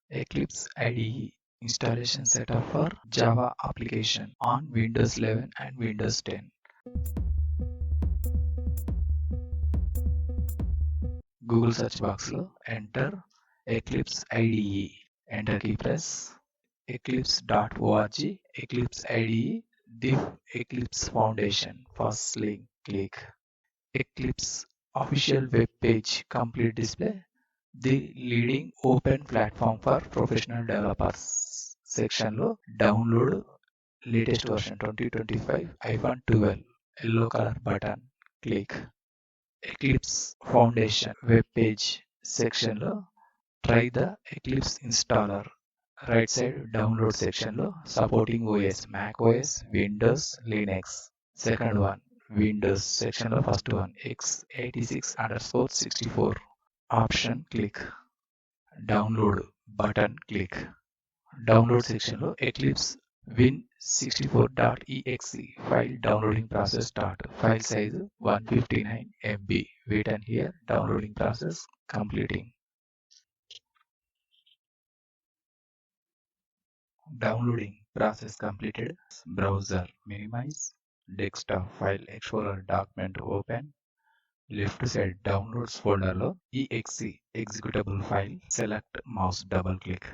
Eclipse IDE installation setup for Java application on Windows 11 and Windows 10. Google search box lo enter Eclipse IDE. Enter key press eclipse.org, Eclipse IDE, div Eclipse Foundation. First link click. Eclipse official web page complete display. The leading open platform for professional developers section lo download latest version 2025-12 yellow color button click. Eclipse Foundation web page section lo try the Eclipse installer. Right side download section lo supporting OS Mac OS, Windows, Linux. Second one Windows section lo first one x86_64 option click. Download button click. Download section lo Eclipse win64.exe file downloading process start. File size 159 MB. Wait and here downloading process completing. Downloading process completed. Browser minimize. Desktop file explorer document open. Left side downloads folder lo exe executable file. Select mouse double click.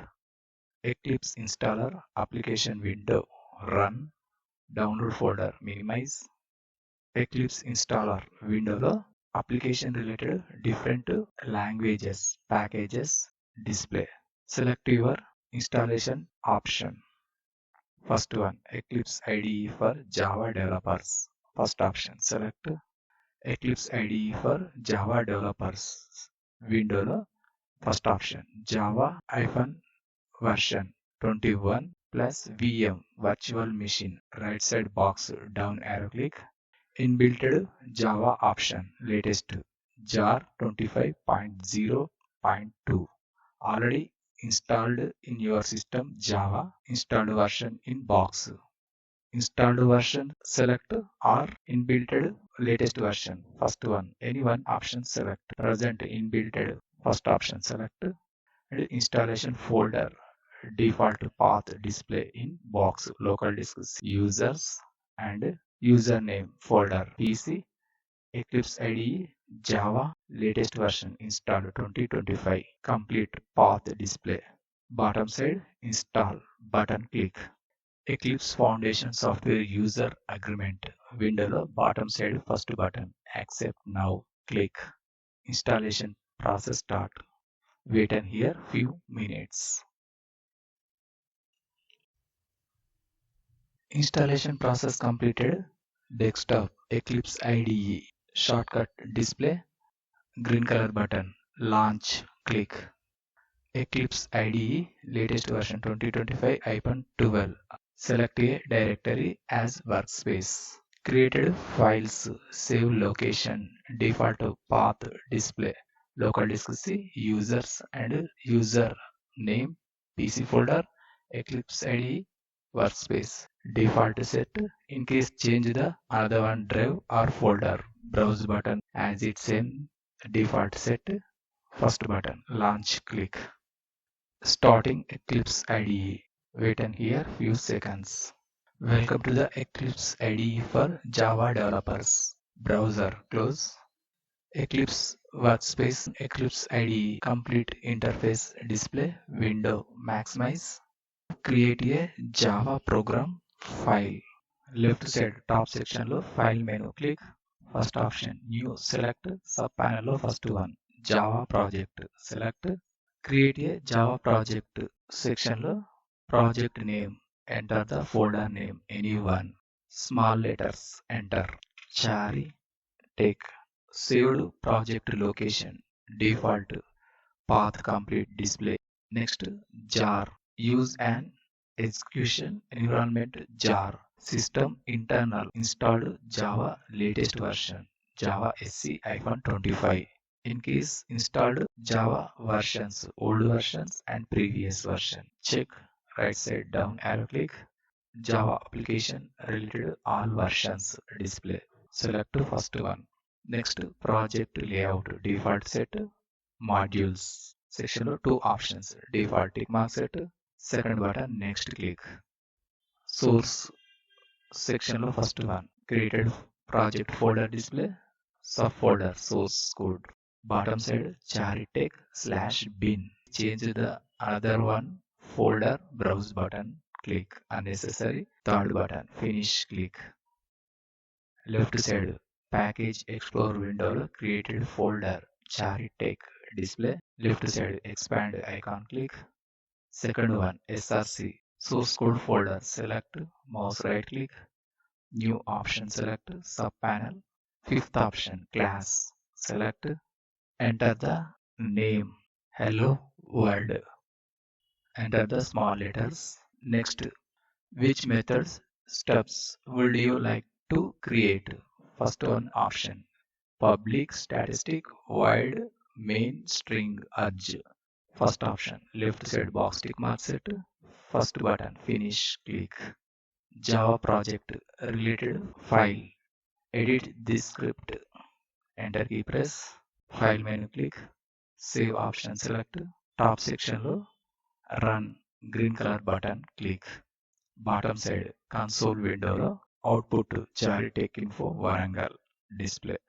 Eclipse installer application window run. Download folder minimize. Eclipse installer window lo application related different languages packages display. Select your installation option. First one Eclipse IDE for Java developers. First option select Eclipse IDE for Java developers window lo first option Java version 21 plus VM virtual machine. Right side box down arrow click. Inbuilt Java option latest jar 25.0.2 already installed in your system. Java installed version in box. Installed version select or inbuilt latest version. First one any one option select. Present inbuilt first option select. And installation folder default path display in box. Local disk users and username folder PC. Eclipse IDE Java latest version installed 2025 complete path display. Bottom side install button click. Eclipse Foundation Software User Agreement window lo bottom side first button accept now click. Installation process start. Wait and here few minutes. Installation process completed. Desktop Eclipse IDE shortcut display. Green color button launch click. Eclipse IDE latest version 2025-12. Select a directory as workspace. Created files save location default path display. Local disk C users and user name PC folder Eclipse IDE workspace. Default set. In case change the another one drive or folder. Browse button as its same default set. First button launch click. Starting Eclipse IDE. Wait and here few seconds. Welcome to the Eclipse IDE for Java developers. Browser close. Eclipse workspace Eclipse IDE complete interface display window maximize. Create a Java program file. Left side top section lo file menu click. First option new select sub panel lo first one Java project select. Create a Java project section lo project name. Enter the folder name anyone. Small letters enter. Chari take. Saved project location. Default path complete display. Next jar. Use an execution environment jar. System internal installed Java latest version Java SC-25. In case installed Java versions, old versions and previous version. Check right side down arrow click. Java application related all versions display. Select first one. Next project layout default set modules. సెక్షన్లో 2 options default tick mark set, second button next click. Source సెక్షన్లో first one created project folder display, sub folder source code, bottom side charitech/bin. Change the other one folder browse button click unnecessary, third button finish click. Left side package explorer window created folder charitech display, left side expand icon click. Second one src source code folder select, mouse right click, new option select, sub panel, fifth option class select, enter the name hello world, enter the small letters. Next, which methods steps would you like to create? First one option public statistic void main string urge. First option left side box tick mark set, first button finish click. Java project related file, edit this script, enter key press, file menu click, save option select, top section లో run green color button click. Bottom side console window లో output charitech info Warangal display.